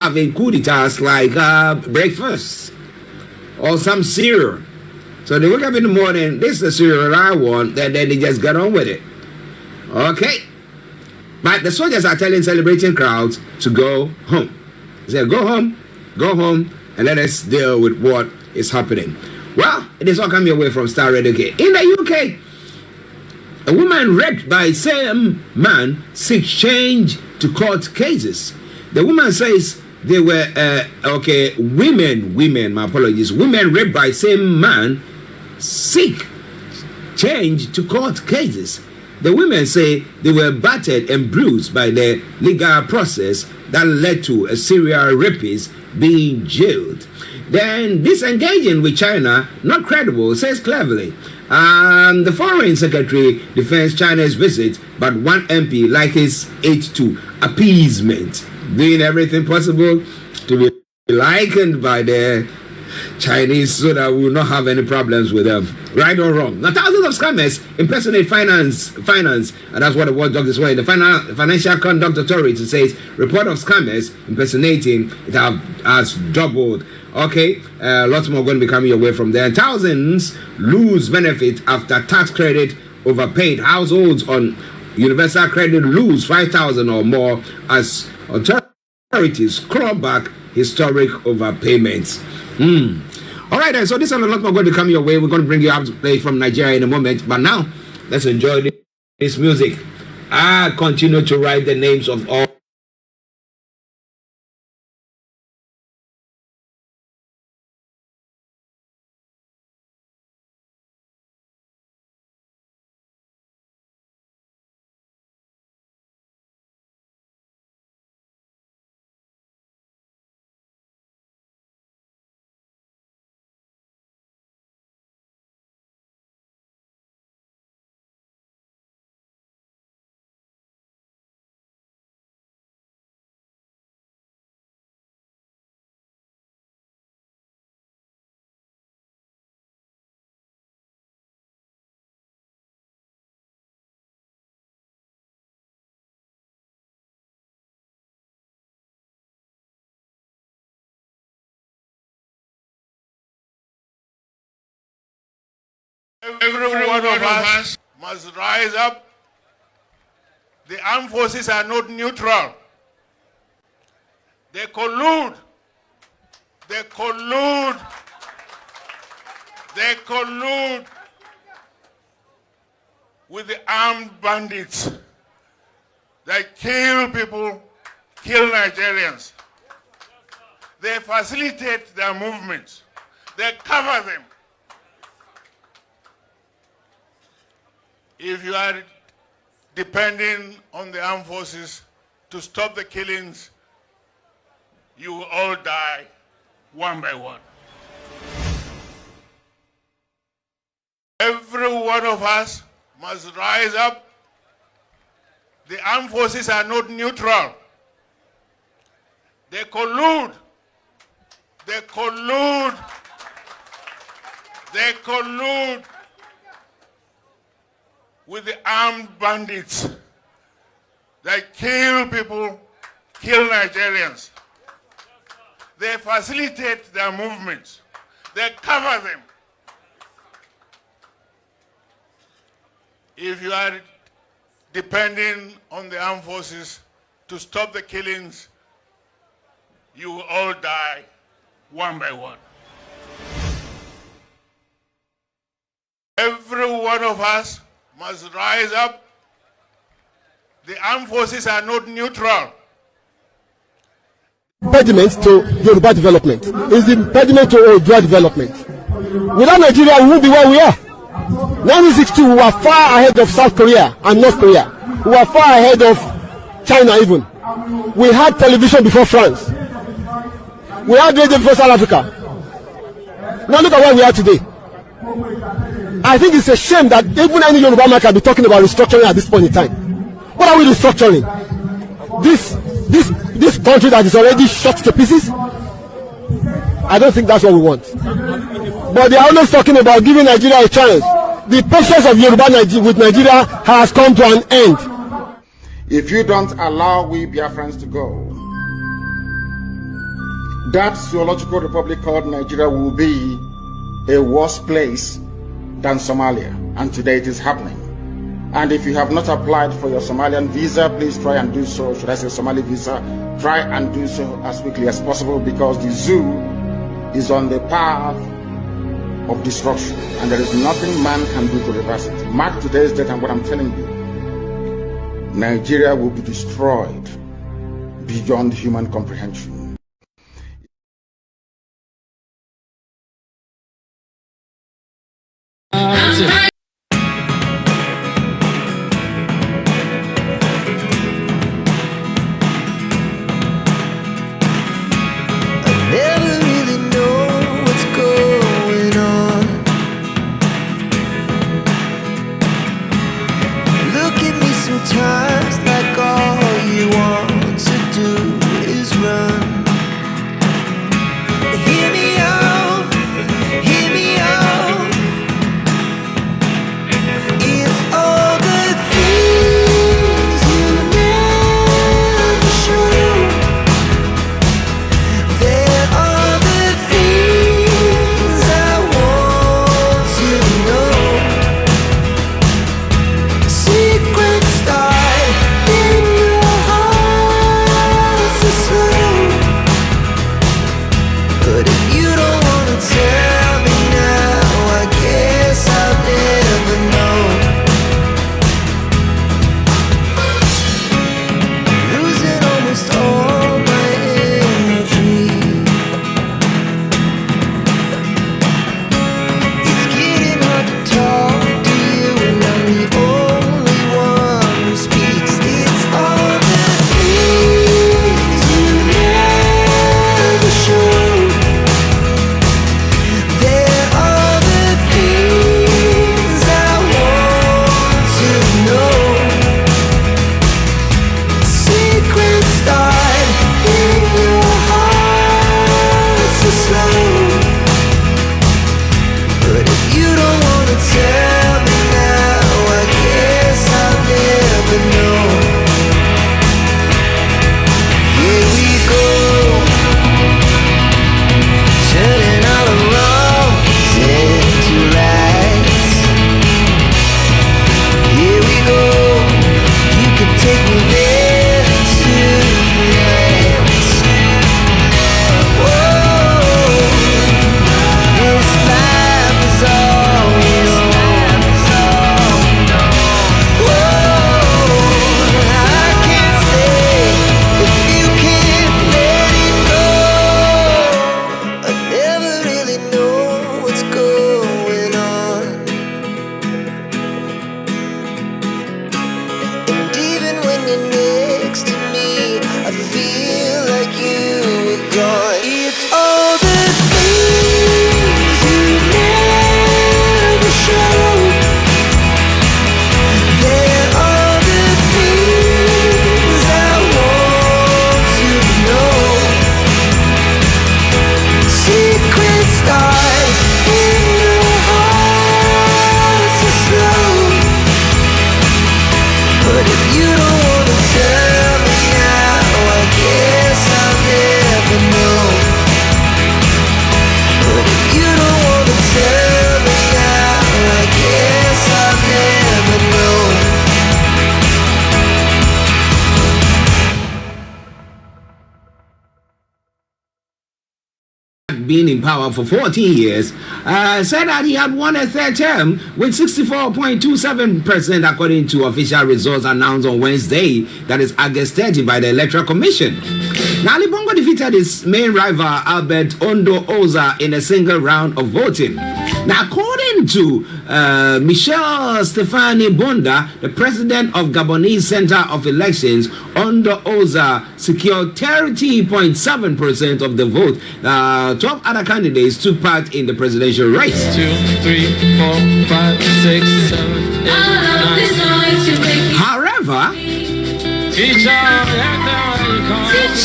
having coup d'etats like breakfast or some cereal. So they wake up in the morning, this is the cereal I want, and then they just get on with it. Okay. But the soldiers are telling celebrating crowds to go home. They say, go home, and let us deal with what is happening. Well, it is all coming away from Starr Radio UK. In the UK, a woman raped by same man seeks change to court cases. The woman says they were, women, my apologies, women raped by same man seek change to court cases. The women say they were battered and bruised by the legal process that led to a serial rapist being jailed. Then disengaging with China, not credible, says cleverly. The Foreign Secretary defends China's visit, but one MP likens it to appeasement, doing everything possible to be likened by the Chinese so that we will not have any problems with them. Right or wrong? Now, thousands of scammers impersonate finance, and that's what the watchdog is saying. The Financial Conduct Authority says report of scammers impersonating it has doubled. Okay, lots more going to be coming away from there. And thousands lose benefit after tax credit overpaid. Households on universal credit lose 5,000 or more as authorities claw back historic overpayments. All right, then, so this and a lot more going to come your way. We're going to bring you up to play from Nigeria in a moment. But now, let's enjoy this music. I continue to write the names of all. Every one of us must rise up. The armed forces are not neutral. They collude. They collude. They collude with the armed bandits. They kill people, kill Nigerians. They facilitate their movements. They cover them. If you are depending on the armed forces to stop the killings, you will all die one by one. Every one of us must rise up. The armed forces are not neutral. They collude. They collude. They collude with the armed bandits. They kill people, kill Nigerians. They facilitate their movements. They cover them. If you are depending on the armed forces to stop the killings, you will all die one by one. Every one of us must rise up. The armed forces are not neutral. Impediment to Yoruba development is the impediment to Odua development. Without Nigeria, we won't be where we are. 1962, we were far ahead of South Korea and North Korea. We were far ahead of China even. We had television before France. We had radio before South Africa. Now look at where we are today. I think it's a shame that even any Yoruba man can be talking about restructuring at this point in time. What are we restructuring? This country that is already shot to pieces? I don't think that's what we want. But they are always talking about giving Nigeria a chance. The patience of Yoruba with Nigeria has come to an end. If you don't allow we Biafrans to go, that zoological republic called Nigeria will be a worse place than Somalia. And today it is happening. And if you have not applied for your Somalian visa, please try and do so. Should I say Somali visa? Try and do so as quickly as possible, because the zoo is on the path of destruction, and there is nothing man can do to reverse it. Mark today's date and what I'm telling you. Nigeria will be destroyed beyond human comprehension. Sometimes like all you want to do is run. Hear me out, hear me out. It's all the things you never show. There are the things I want to know. Secret start in your heart so slow. But if you don't wanna tell me now, I guess I'll never know. Losing almost all my energy. It's getting hard to talk to you, and I'm the only one who speaks. It's all the things you never show. There are the things I want to know. Secret start in your heart so slow. But if you don't wanna tell me now, I guess I'll never know. Here we go, turning all the wrongs into rights. Here we go, you can take me there tonight. Whoa, this life is all we know. Whoa, I can't stay if you can't let it go. I never really know what's going on. And even when you're next to me, I feel like you were gone. It's all the things you never show. There are the things I want to know. Secret start in your heart so slow. But if you don't wanna tell me now, I guess I'll never know. But if you don't wanna tell me now, I guess I'll never know. Been in power for 14 years, said that he had won a third term with 64.27% according to official results announced on Wednesday, that is August 30, by the Electoral Commission. Now, Ali Bongo defeated his main rival, Albert Ondo Oza, in a single round of voting. Now, according to Michelle Stephanie Bonda, the president of Gabonese Center of Elections, Ondo Oza secured 30.7% of the vote. 12 other candidates took part in the presidential race. 2, 3, 4, 5, 6, 7, 8, 9. However,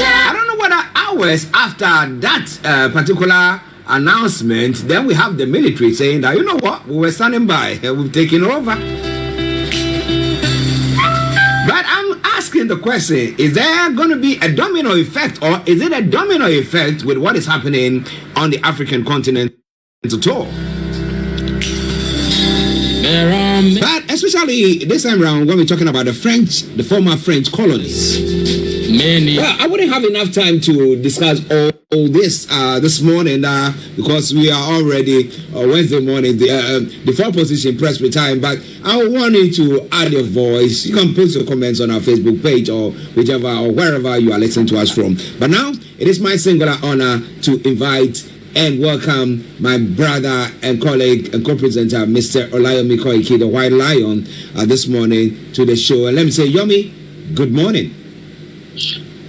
I don't know whether hours after that particular announcement, then we have the military saying that, you know what, we were standing by, we've taken over. But I'm asking asking the question, is there going to be a domino effect, or is it a domino effect with what is happening on the African continent at all? But especially this time around when we're talking about the former French colonies. Well, I wouldn't have enough time to discuss all this this morning because we are already Wednesday morning, the 4 position press for time. But I want you to add your voice. You can post your comments on our Facebook page or whichever or wherever you are listening to us from. But now it is my singular honor to invite and welcome my brother and colleague and co-presenter, Mr. Olayomi Koiki, the White Lion, this morning to the show. And let me say, Yomi, good morning.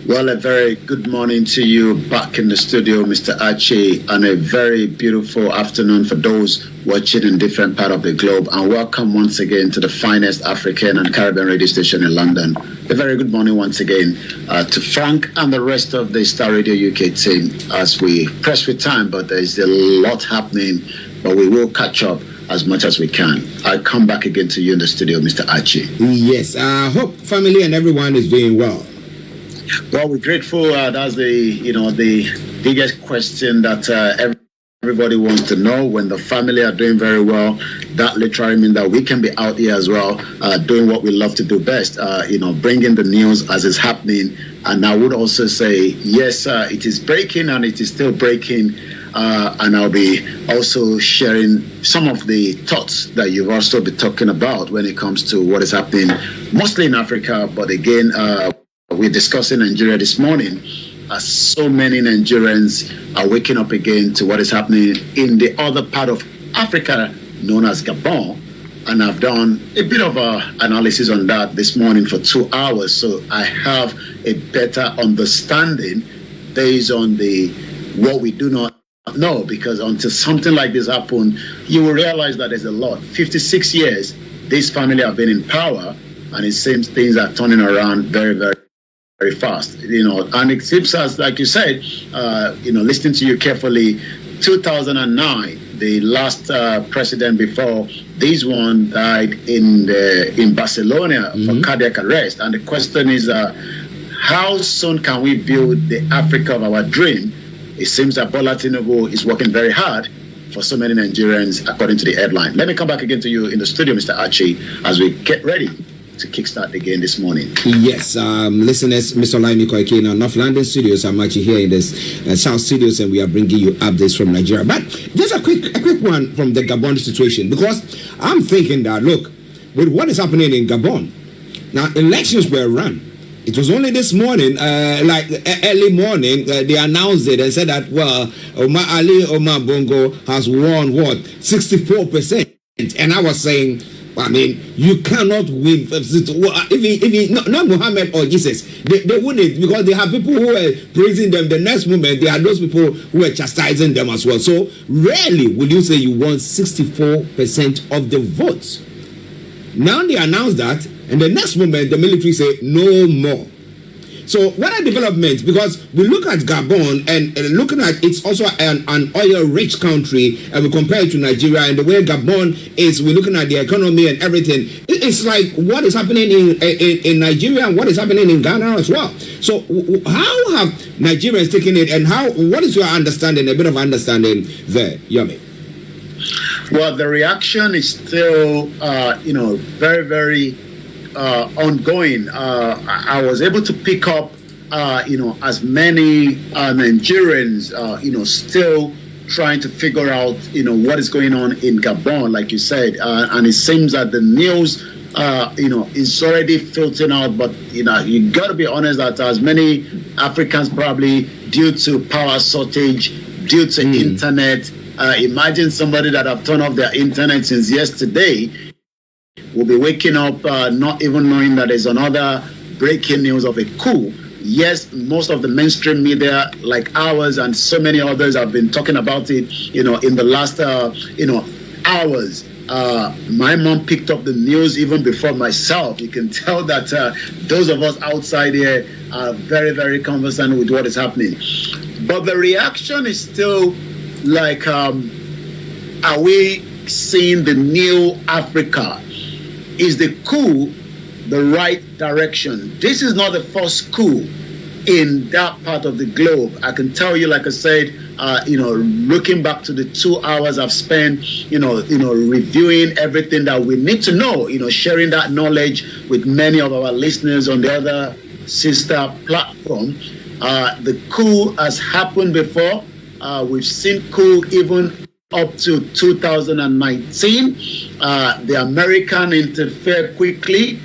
Well, a very good morning to you back in the studio, Mr. Archie, and a very beautiful afternoon for those watching in different parts of the globe. And welcome once again to the finest African and Caribbean radio station in London. A very good morning once again to Frank and the rest of the Starr Radio UK team as we press for time, but there's a lot happening, but we will catch up as much as we can. I'll come back again to you in the studio, Mr. Archie. Yes, I hope family and everyone is doing well. Well, we're grateful. That's the biggest question that everybody wants to know. When the family are doing very well, that literally means that we can be out here as well, doing what we love to do best. Bringing the news as it's happening. And I would also say, yes, it is breaking and it is still breaking. And I'll be also sharing some of the thoughts that you've also been talking about when it comes to what is happening, mostly in Africa, but again. We're discussing Nigeria this morning as so many Nigerians are waking up again to what is happening in the other part of Africa known as Gabon. And I've done a bit of analysis on that this morning for 2 hours. So I have a better understanding based on what we do not know, because until something like this happens, you will realize that there's a lot. 56 years, this family have been in power, and it seems things are turning around very, very fast, and it seems as, like you said, listening to you carefully, 2009, the last president before this one died in Barcelona for cardiac arrest. And the question is, how soon can we build the Africa of our dream? It seems that Bola Tinubu is working very hard for so many Nigerians, according to the headline. Let me come back again to you in the studio, Mr. Archie, as we get ready to kickstart again this morning. Yes, listeners, Mr. Olayomi Koiki in our North London studios. I'm actually here in this South studios, and we are bringing you updates from Nigeria. But just a quick one from the Gabon situation, because I'm thinking that, look, with what is happening in Gabon, now elections were run. It was only this morning, early morning, they announced it and said that, well, Omar Bongo has won, 64%. And I was saying, I mean, you cannot win. If he not Muhammad or Jesus, they wouldn't, because they have people who are praising them. The next moment, there are those people who are chastising them as well. So rarely will you say you won 64% of the votes. Now they announce that, and the next moment the military say no more. So what are developments? Because we look at Gabon and looking at it's also an oil-rich country, and we compare it to Nigeria, and the way Gabon is, we're looking at the economy and everything. It's like what is happening in Nigeria and what is happening in Ghana as well. So how have Nigerians taken it, and what is your understanding, a bit of understanding there, Yomi? Well, the reaction is still, very, very ongoing. I was able to pick up, as many Nigerians, still trying to figure out, what is going on in Gabon, like you said, and it seems that the news, is already filtering out. But you got to be honest that as many Africans probably, due to power shortage, due to internet, imagine somebody that have turned off their internet since yesterday will be waking up not even knowing that there's another breaking news of a coup. Yes, most of the mainstream media, like ours and so many others, have been talking about it, in the last, hours. My mom picked up the news even before myself. You can tell that those of us outside here are very, very conversant with what is happening. But the reaction is still like, are we seeing the new Africa? Is the coup the right direction. This is not the first coup in that part of the globe. I can tell you, like I said, looking back to the 2 hours I've spent, reviewing everything that we need to know, sharing that knowledge with many of our listeners on the other sister platform. The coup has happened before. We've seen coup even up to 2019. The American interfered quickly.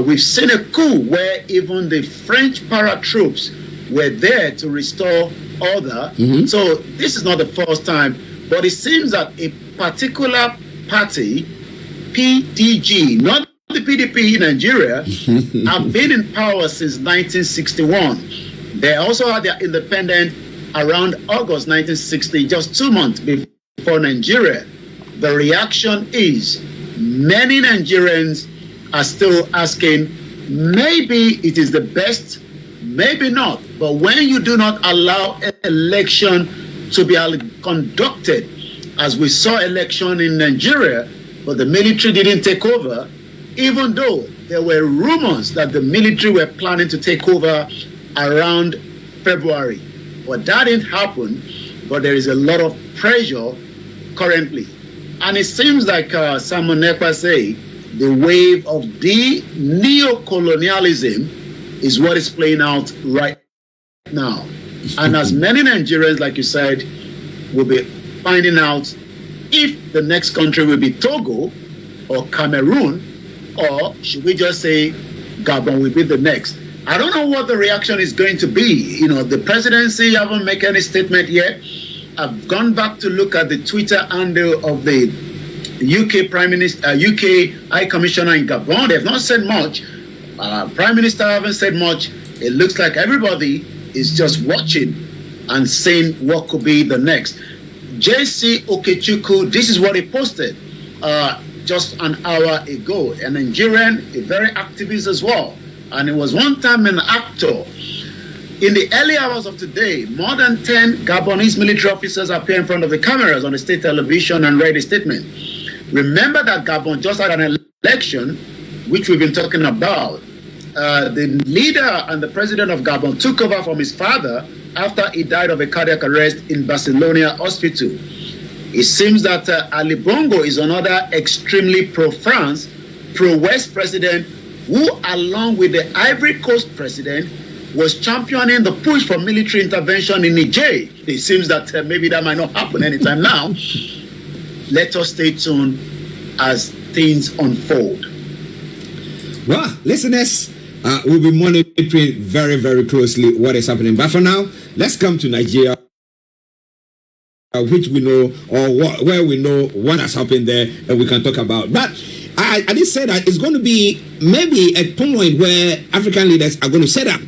We've seen a coup where even the French paratroops were there to restore order. So this is not the first time, but it seems that a particular party, PDG, not the PDP in Nigeria, have been in power since 1961. They also had their independence around August 1960, just 2 months before Nigeria. The reaction is many Nigerians are still asking, maybe it is the best, maybe not. But when you do not allow an election to be conducted, as we saw election in Nigeria, but the military didn't take over, even though there were rumors that the military were planning to take over around February. But that didn't happen, but there is a lot of pressure currently. And it seems like Simon Ekpa say, the wave of neo-colonialism is what is playing out right now. And as many Nigerians, like you said, will be finding out if the next country will be Togo or Cameroon, or should we just say Gabon will be the next. I don't know what the reaction is going to be. The presidency haven't made any statement yet. I've gone back to look at the Twitter handle of the UK Prime Minister, UK High Commissioner in Gabon. They have not said much. Prime Minister haven't said much. It looks like everybody is just watching and saying what could be the next. JC Okechukwu, this is what he posted just an hour ago. A Nigerian, a very activist as well. And he was one time an actor. In the early hours of today, more than 10 Gabonese military officers appeared in front of the cameras on the state television and read a statement. Remember that Gabon just had an election, which we've been talking about. The leader and the president of Gabon took over from his father after he died of a cardiac arrest in Barcelona hospital. It seems that Ali Bongo is another extremely pro-France, pro-West president who, along with the Ivory Coast president, was championing the push for military intervention in Niger. It seems that maybe that might not happen anytime now. Let us stay tuned as things unfold. Well, listeners, we'll be monitoring very, very closely what is happening. But for now, let's come to Nigeria, which we know, or where we know what has happened there, and we can talk about. But I did say that it's going to be maybe a point where African leaders are going to set up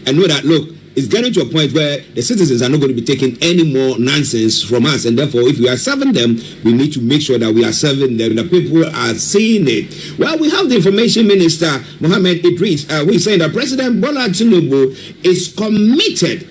and know that, look, it's getting to a point where the citizens are not going to be taking any more nonsense from us. And therefore, if we are serving them, we need to make sure that we are serving them. The people are seeing it. Well, we have the Information Minister, Mohammed Idris, who is saying that President Bola Tinubu is committed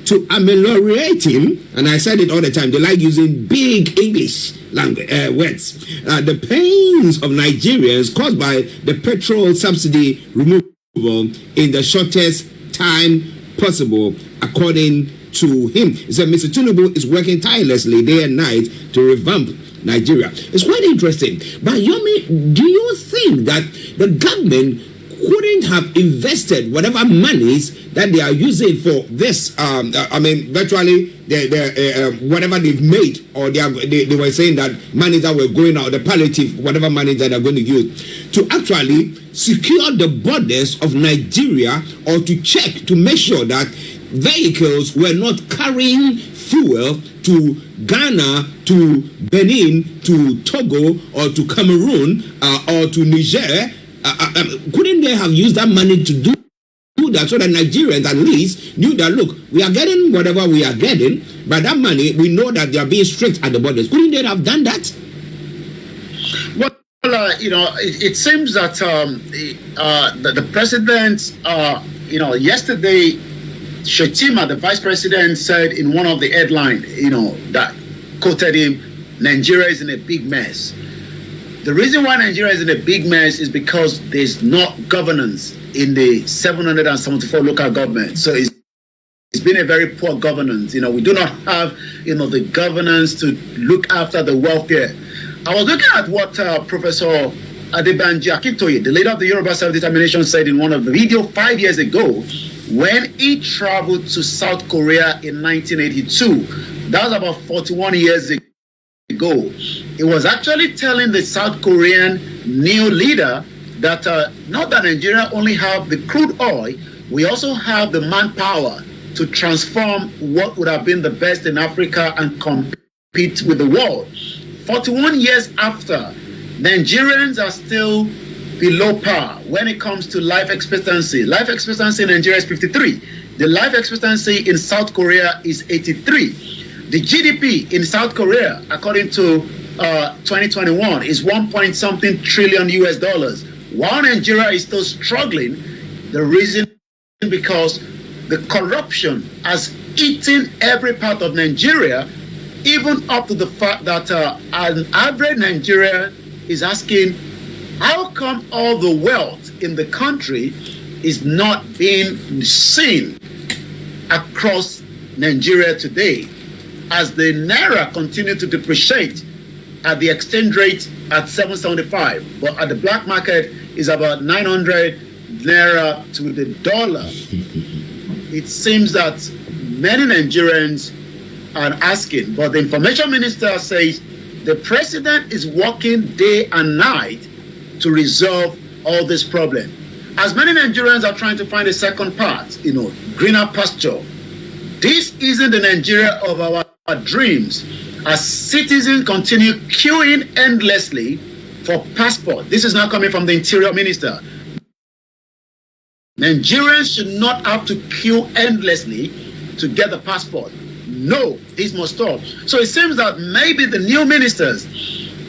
to ameliorating, and I said it all the time, they like using big English language words, the pains of Nigerians caused by the petrol subsidy removal in the shortest time possible, according to him. He said Mr. Tinubu is working tirelessly day and night to revamp Nigeria. It's quite interesting. But Yomi, do you think that the government couldn't have invested whatever monies that they are using for this? Virtually, whatever they've made, or they were saying that money that were going out, the palliative, whatever money that they're going to use, to actually secure the borders of Nigeria, or to check, to make sure that vehicles were not carrying fuel to Ghana, to Benin, to Togo, or to Cameroon, or to Niger. Couldn't they have used that money to do that, so that Nigerians at least knew that, look, we are getting whatever we are getting, but that money, we know that they are being strict at the borders. Couldn't they have done that? Well, it seems that the president, yesterday, Shetima, the vice president, said in one of the headlines, that quoted him, Nigeria is in a big mess. The reason why Nigeria is in a big mess is because there's not governance in the 774 local governments. So it's been a very poor governance. We do not have, the governance to look after the welfare. I was looking at what Professor Adebanji Akintoye, the leader of the Yoruba Self-Determination, said in one of the video 5 years ago when he traveled to South Korea in 1982. That was about 41 years ago. He was actually telling the South Korean new leader that not that Nigeria only have the crude oil, we also have the manpower to transform what would have been the best in Africa and compete with the world. 41 years after, Nigerians are still below par when it comes to life expectancy. Life expectancy in Nigeria is 53. The life expectancy in South Korea is 83. The GDP in South Korea, according to 2021, is 1.something trillion US dollars. While Nigeria is still struggling, the reason is because the corruption has eaten every part of Nigeria, even up to the fact that an average Nigerian is asking, how come all the wealth in the country is not being seen across Nigeria today, as the naira continue to depreciate at the exchange rate at 775, but at the black market is about 900 naira to the dollar. It seems that many Nigerians are asking, but the information minister says the president is working day and night to resolve all this problem. As many Nigerians are trying to find a second path, greener pasture, this isn't the Nigeria of our dreams. As citizens continue queuing endlessly for passport. This is now coming from the Interior Minister. Nigerians should not have to queue endlessly to get the passport. No, this must stop. So it seems that maybe the new ministers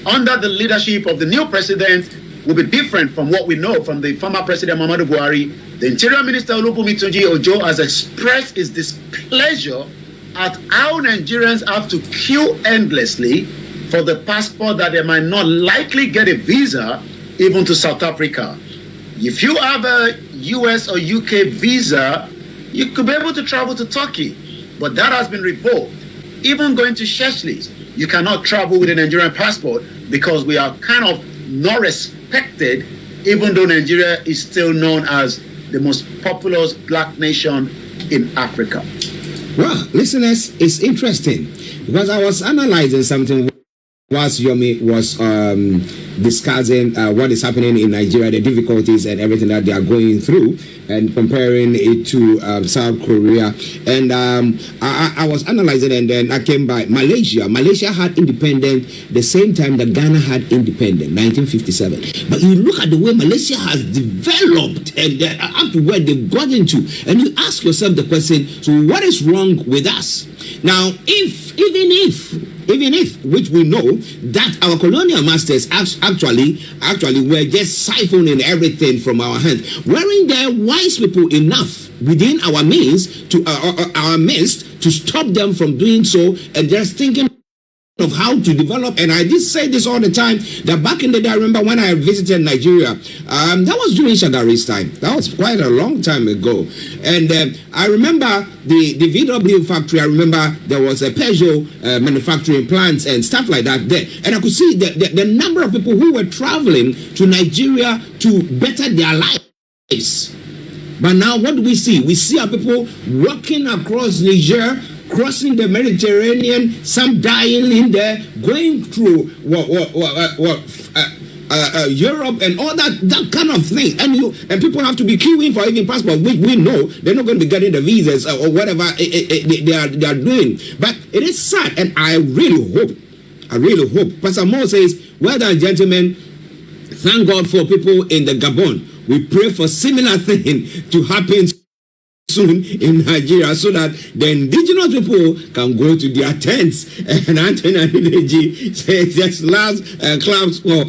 under the leadership of the new president will be different from what we know from the former President Muhammadu Buhari. The Interior Minister Olubunmi Tunji Ojo has expressed his displeasure at how Nigerians have to queue endlessly for the passport that they might not likely get a visa even to South Africa. If you have a US or UK visa, you could be able to travel to Turkey, but that has been revoked. Even going to Seychelles, you cannot travel with a Nigerian passport because we are kind of not respected, even though Nigeria is still known as the most populous black nation in Africa. Well, listeners, it's interesting because I was analyzing something whilst Yomi was discussing what is happening in Nigeria, the difficulties and everything that they are going through, and comparing it to South Korea. And I was analyzing, and then I came by Malaysia. Malaysia had independence the same time that Ghana had independence, 1957. But you look at the way Malaysia has developed and up to where they've got into, and you ask yourself the question, so what is wrong with us? Now, even if, which we know, that our colonial masters actually were just siphoning everything from our hands, weren't there wise people enough within our means to our midst to stop them from doing so, and just thinking of how to develop? And I did say this all the time, that back in the day, I remember when I visited Nigeria, that was during Shagari's time. That was quite a long time ago. And I remember the VW factory. I remember there was a Peugeot manufacturing plants and stuff like that there. And I could see the number of people who were traveling to Nigeria to better their lives. But now what do we see? We see our people walking across Niger, crossing the Mediterranean, some dying in there, going through Europe and all that kind of thing, and people have to be queuing for even passport, which we know they're not going to be getting the visas or whatever they are doing. But it is sad, and I really hope. Pastor Mo says, well done, gentlemen. Thank God for people in the Gabon. We pray for similar thing to happen soon in Nigeria, so that the indigenous people can go to their tents. And Anthony Adedeji says just last claps for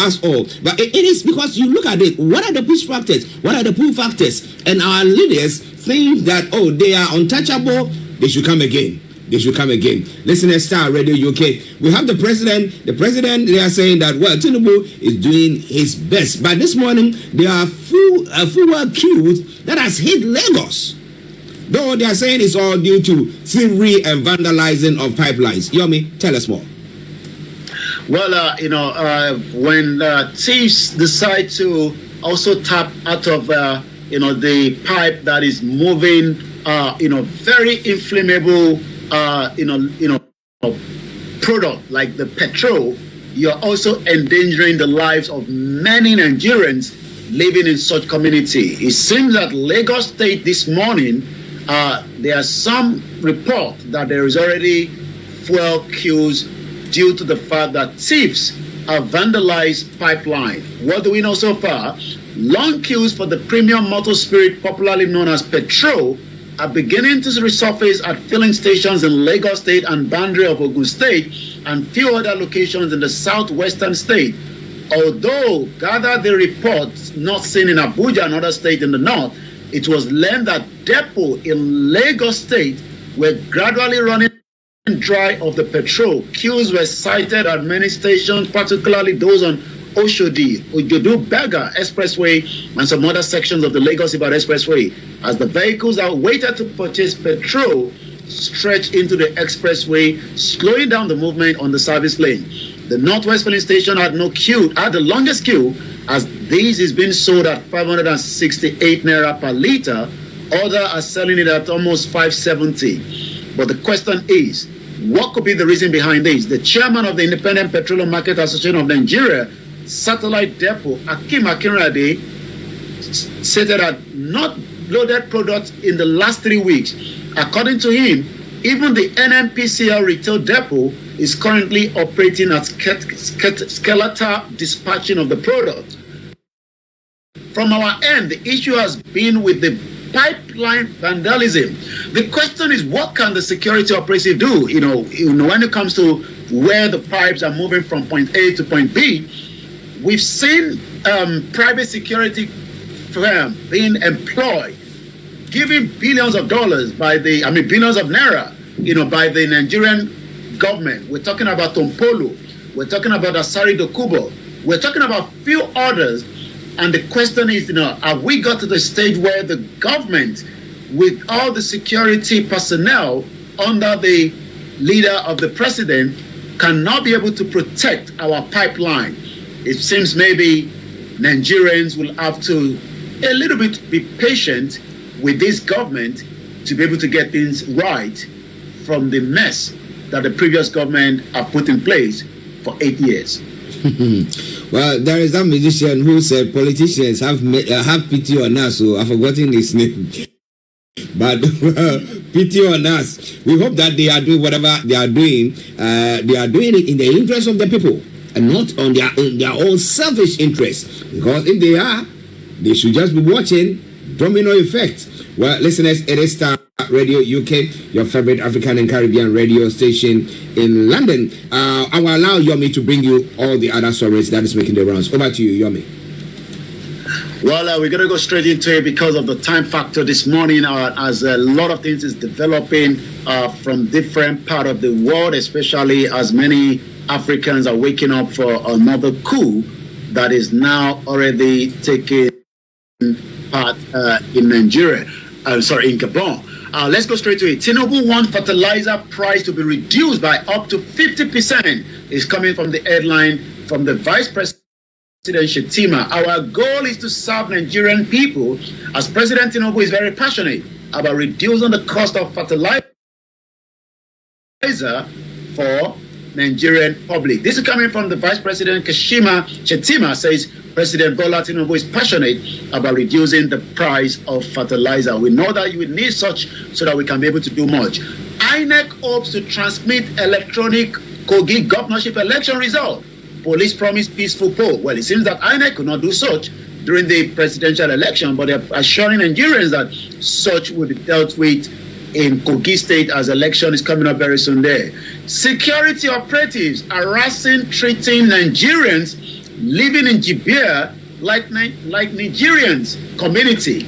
us all. But it is because you look at it, what are the push factors? What are the pull factors? And our leaders think that, oh, they are untouchable, they should come again. they should come again. Listen to Starr Radio UK. We have the president. The president, they are saying that, well, Tinubu is doing his best. But this morning, there are fewer queues that has hit Lagos. Though they are saying it's all due to thievery and vandalizing of pipelines. Yomi, tell us more. Well, when thieves decide to also tap out of, the pipe that is moving, very inflammable, product like the petrol, you're also endangering the lives of many Nigerians living in such community. It seems that Lagos State this morning, there are some report that there is already fuel queues due to the fact that thieves have vandalized pipeline. What do we know so far? Long queues for the premium motor spirit, popularly known as petrol, are beginning to resurface at filling stations in Lagos State and boundary of Ogun State and few other locations in the southwestern state. Although, gathered the reports not seen in Abuja and other states in the north, it was learned that depots in Lagos State were gradually running dry of the petrol. Queues were sighted at many stations, particularly those on Oshodi, Ojodu Berger Expressway, and some other sections of the Lagos-Ibadan Expressway, as the vehicles that waited to purchase petrol stretched into the expressway, slowing down the movement on the service lane. The Northwest filling station had the longest queue, as this is being sold at 568 naira per liter. Others are selling it at almost 570. But the question is, what could be the reason behind this? The chairman of the Independent Petroleum Market Association of Nigeria, Satellite Depot, Akim Akinrade, stated that not loaded products in the last 3 weeks. According to him, even the NNPCL retail depot is currently operating at skeletal dispatching of the product. From our end, the issue has been with the pipeline vandalism. The question is, what can the security operative do? When it comes to where the pipes are moving from point A to point B, we've seen private security firm being employed, giving billions of dollars billions of naira, by the Nigerian government. We're talking about Tompolo, we're talking about Asari Dokubo, we're talking about few others. And the question is, have we got to the stage where the government, with all the security personnel under the leader of the president, cannot be able to protect our pipeline? It seems maybe Nigerians will have to a little bit be patient with this government to be able to get things right from the mess that the previous government have put in place for 8 years. Well, there is that musician who said politicians have pity on us, so I've forgotten his name. But pity on us. We hope that they are doing whatever they are doing. They are doing it in the interest of the people and not on their own selfish interests. Because if they are, they should just be watching domino effect. Well, listeners, it is Starr Radio UK, your favorite African and Caribbean radio station in London. I will allow Yomi to bring you all the other stories that is making the rounds. Over to you, Yomi. Well, we're going to go straight into it because of the time factor this morning, as a lot of things is developing from different part of the world, especially as many Africans are waking up for another coup that is now already taking part in Nigeria. In Gabon. Let's go straight to it. Tinubu wants fertilizer price to be reduced by up to 50%. Is coming from the headline from the Vice President Shetima. Our goal is to serve Nigerian people, as President Tinubu is very passionate about reducing the cost of fertilizer for Nigerian public. This is coming from the Vice President Shetima says President Bola Tinubu is passionate about reducing the price of fertilizer. We know that you will need such so that we can be able to do much. INEC hopes to transmit electronic Kogi governorship election result. Police promise peaceful poll. Well, it seems that INEC could not do such during the presidential election, but they're assuring Nigerians that such will be dealt with in Kogi State as election is coming up very soon there. Security operatives harassing, treating Nigerians living in Jibia like Nigerians community.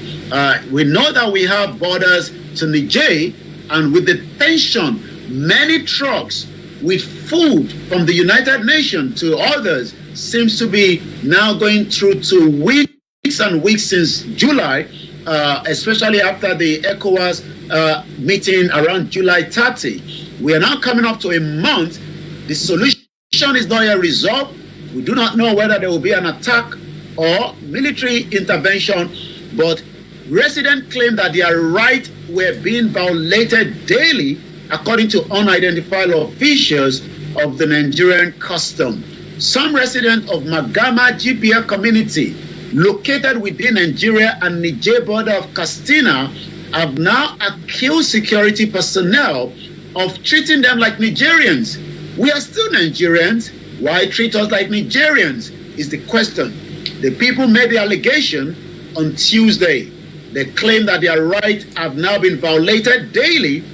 We know that we have borders to Niger, and with the tension Many trucks with food from the United Nations to others seems to be now going through to weeks and weeks since July, especially after the ECOWAS meeting around July 30. We are now coming up to a month. The solution is not yet resolved. We do not know whether there will be an attack or military intervention, but residents claim that their rights were being violated daily, according to unidentified officials of the Nigerian custom. Some residents of Magama GPA community, located within Nigeria and Niger border of Castina, have now accused security personnel of treating them like Nigerians. We are still Nigerians. Why treat us like Nigerians is the question. The people made the allegation on Tuesday. They claim that their rights have now been violated daily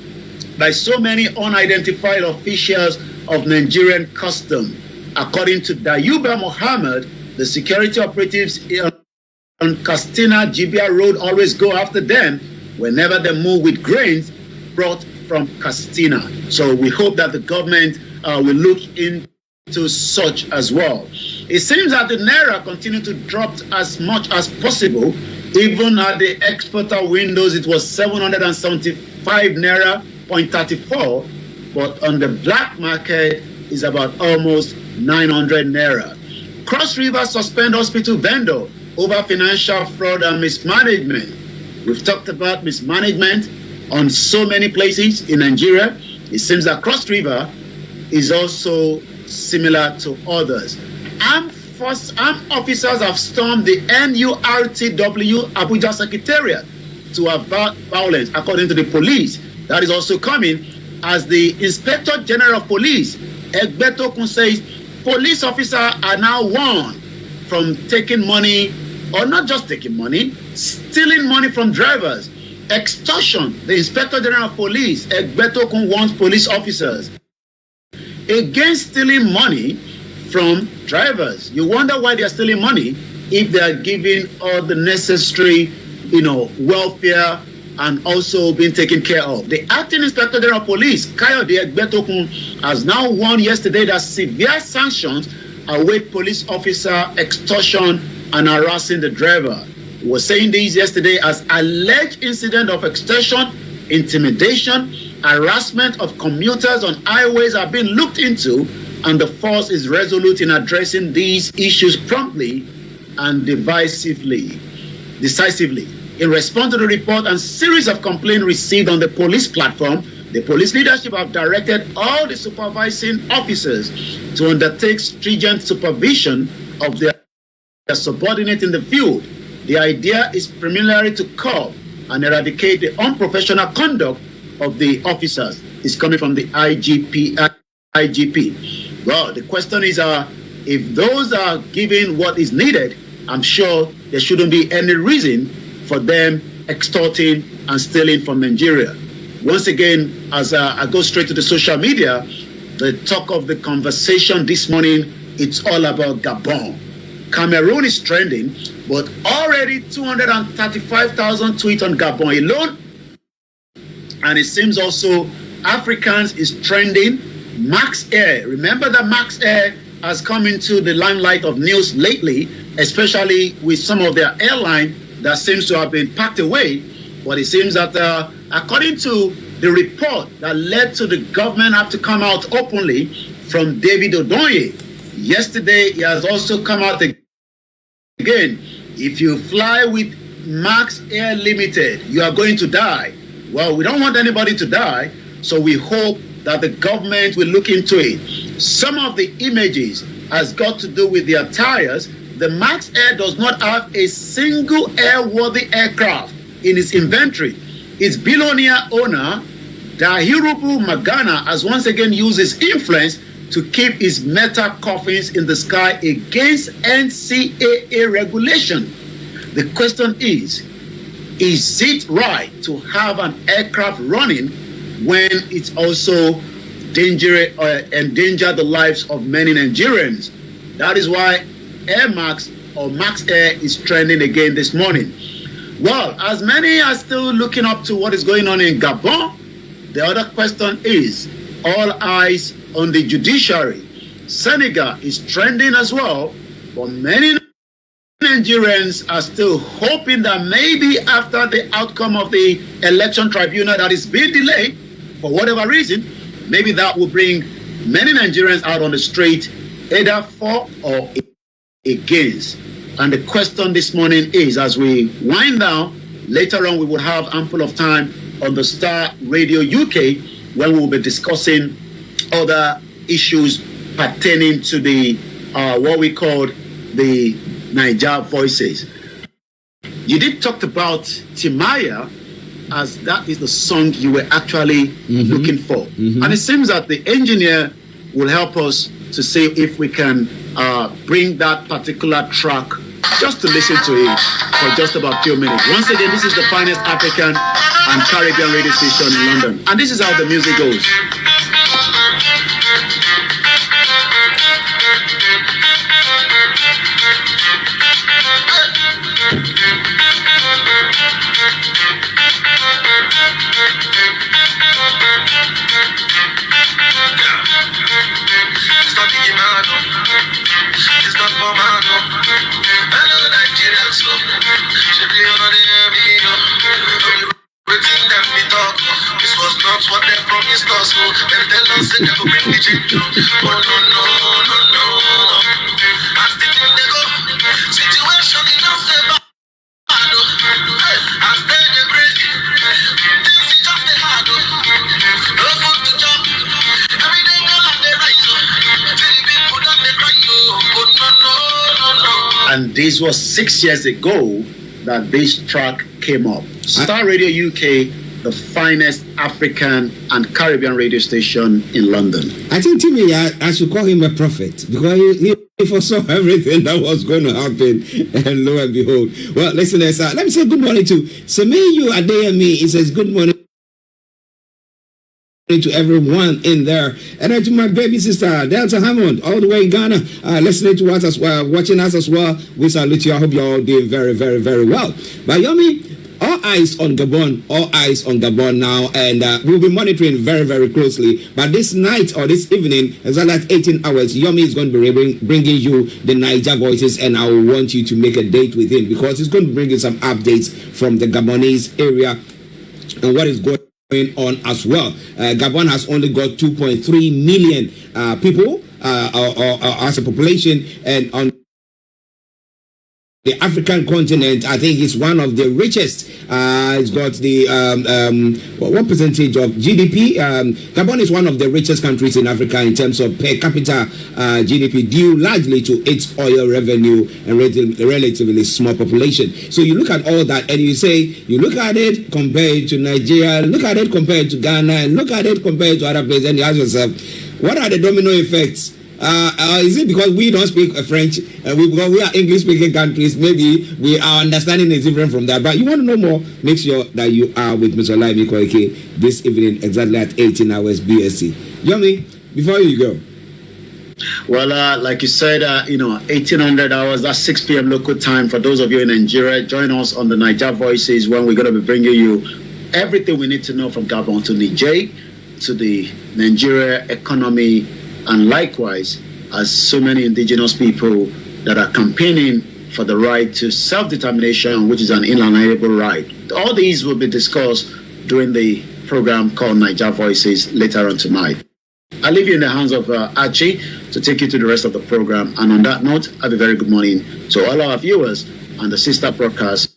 by so many unidentified officials of Nigerian custom. According to Dayuba Mohammed, the security operatives on Castina Jibia Road always go after them whenever they move with grains brought from Castina. So we hope that the government will look into such as well. It seems that the Naira continued to drop as much as possible. Even at the exporter windows, it was 775 Naira 0.34, but on the black market is about almost 900 Naira. Cross River suspend hospital vendor over financial fraud and mismanagement. We've talked about mismanagement on so many places in Nigeria. It seems that Cross River is also similar to others. Armed officers have stormed the NURTW Abuja Secretariat to avert violence, according to the police. That is also coming as the Inspector General of Police, Egbetokun, says police officers are now warned from taking money, or not just taking money, stealing money from drivers. Extortion. The Inspector General of Police, Egbetokun, warns police officers against stealing money from drivers. You wonder why they are stealing money if they are giving all the necessary, welfare and also being taken care of. The Acting Inspector General of Police, Kayode Egbetokun, has now warned yesterday that severe sanctions await police officer extortion and harassing the driver. He was saying this yesterday as alleged incident of extortion, intimidation, harassment of commuters on highways are being looked into, and the force is resolute in addressing these issues promptly and decisively. In response to the report and series of complaints received on the police platform, the police leadership have directed all the supervising officers to undertake stringent supervision of their subordinates in the field. The idea is primarily to curb and eradicate the unprofessional conduct of the officers. It's coming from the IGP. Well, the question is, if those are given what is needed, I'm sure there shouldn't be any reason for them extorting and stealing from Nigeria. Once again, as I go straight to the social media, the talk of the conversation this morning, it's all about Gabon. Cameroon is trending, but already 235,000 tweets on Gabon alone. And it seems also Africans is trending. Max Air, remember that Max Air has come into the limelight of news lately, especially with some of their airline that seems to have been packed away. But it seems that according to the report that led to the government have to come out openly from David Odoye, yesterday he has also come out again. If you fly with Max Air Limited, you are going to die. Well, we don't want anybody to die, so we hope that the government will look into it. Some of the images has got to do with their tires. The Max Air does not have a single airworthy aircraft in its inventory. Its billionaire owner, Dahirubu Magana, has once again used his influence to keep his metal coffins in the sky against NCAA regulation. The question is it right to have an aircraft running when it's also endanger the lives of many Nigerians? That is why Air Max or Max Air is trending again this morning. Well, as many are still looking up to what is going on in Gabon, The other question is, all eyes on the judiciary. Senegal is trending as well, but many Nigerians are still hoping that maybe after the outcome of the election tribunal that is being delayed, for whatever reason, maybe that will bring many Nigerians out on the street, either for or against. And the question this morning is, as we wind down, later on we will have ample of time on the Starr Radio UK when we will be discussing other issues pertaining to the what we call the Niger Voices. You did talk about Timaya, as that is the song you were actually looking for. And it seems that the engineer will help us to see if we can bring that particular track just to listen to it for just about a few minutes. Once again, this is the finest African and Caribbean radio station in London. And this is how the music goes. It's not the Imano, it's not for Mano. I know Nigerians, so should be on the Aviation. Everything that we talk, this was not what they promised us. So they tell us that they will bring the change. But no. As the thing they go, situation enough they bad. As they break, things is just the hard. No food to chop, every day girl and they rise. See the people that they cry. But no. And this was 6 years ago that this track came up. Starr Radio UK, the finest African and Caribbean radio station in London. I think Timmy, I should call him a prophet because he foresaw everything that was going to happen, and lo and behold. Well, listeners, let me say good morning to Semeyu Adeyemi. He says good morning to everyone in there, and then to my baby sister Delta Hammond, all the way in Ghana, listening to us as well, watching us as well. We salute you. I hope you're all doing very, very, very well. But Yomi, all eyes on Gabon now, and we'll be monitoring very, very closely. But this night or this evening, as well as 18 hours, Yomi is going to be bringing you the Niger Voices, and I want you to make a date with him because he's going to bring you some updates from the Gabonese area and what is going on as well. Gabon has only got 2.3 million people as a population, and on the African continent, I think it's one of the richest. It's got the what percentage of GDP? Gabon is one of the richest countries in Africa in terms of per capita GDP, due largely to its oil revenue and relatively small population. So you look at all that, and you look at it compared to Nigeria, look at it compared to Ghana, and look at it compared to other places, and you ask yourself, what are the domino effects? Is it because we don't speak French? Because we are English-speaking countries, maybe our understanding is different from that. But you want to know more? Make sure that you are with Mr. Olayomi Koiki this evening, exactly at 18 hours BST. Yomi, before you go. Well, like you said, 1800 hours, that's 6 p.m. local time. For those of you in Nigeria, join us on the Niger Voices when we're going to be bringing you everything we need to know from Gabon to Niger, to the Nigeria economy, and likewise, as so many indigenous people that are campaigning for the right to self-determination, which is an inalienable right. All these will be discussed during the program called Niger Voices later on tonight. I'll leave you in the hands of Archie to take you to the rest of the program. And on that note, have a very good morning to all our viewers and the sister broadcast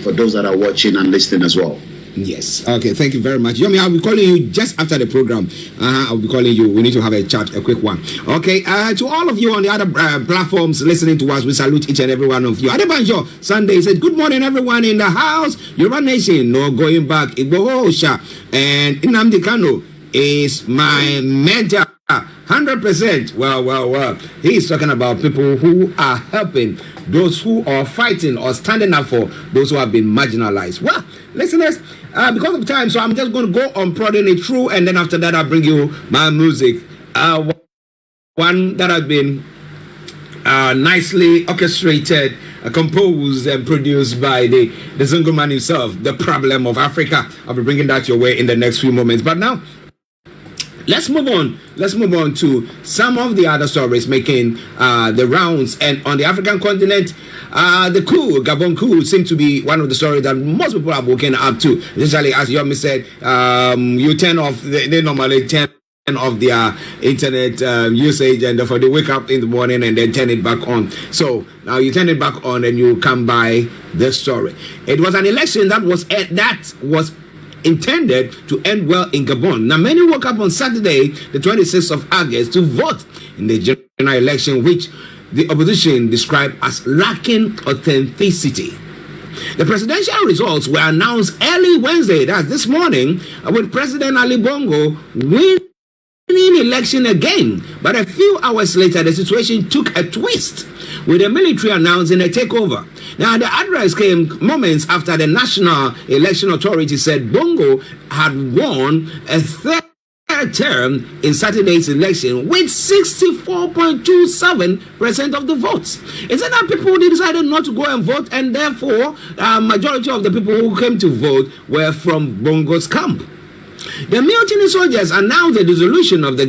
for those that are watching and listening as well. Yes. Okay. Thank you very much. Yomi, I'll be calling you just after the program. I'll be calling you. We need to have a chat, a quick one. Okay. To all of you on the other platforms listening to us, we salute each and every one of you. Adebanjo Sunday said, good morning, everyone in the house. Yoruba Nation, no going back. Igbohosha and Nnamdi Kanu is my mentor. 100%. Well. He's talking about people who are helping those who are fighting or standing up for those who have been marginalized. Well, listeners, because of time, so I'm just going to go on prodding it through, and then after that, I'll bring you my music. One that I've been nicely orchestrated, composed and produced by the Zongo man himself, The Problem of Africa. I'll be bringing that your way in the next few moments. But now, let's move on. Let's move on to some of the other stories making the rounds. And on the African continent, the coup, Gabon coup, seems to be one of the stories that most people have woken up to. Especially, as Yomi said, you turn off, they normally turn off their internet usage, and therefore they wake up in the morning and then turn it back on. So now you turn it back on and you come by the story. It was an election that was intended to end well in Gabon. Now, many woke up on Saturday, the 26th of August, to vote in the general election, which the opposition described as lacking authenticity. The presidential results were announced early Wednesday, that's this morning, with President Ali Bongo winning election again. But a few hours later, the situation took a twist, with the military announcing a takeover. Now, the address came moments after the National Election Authority said Bongo had won a third term in Saturday's election with 64.27% of the votes. Is it that people decided not to go and vote, and therefore majority of the people who came to vote were from Bongo's camp? The mutiny soldiers announced the dissolution of the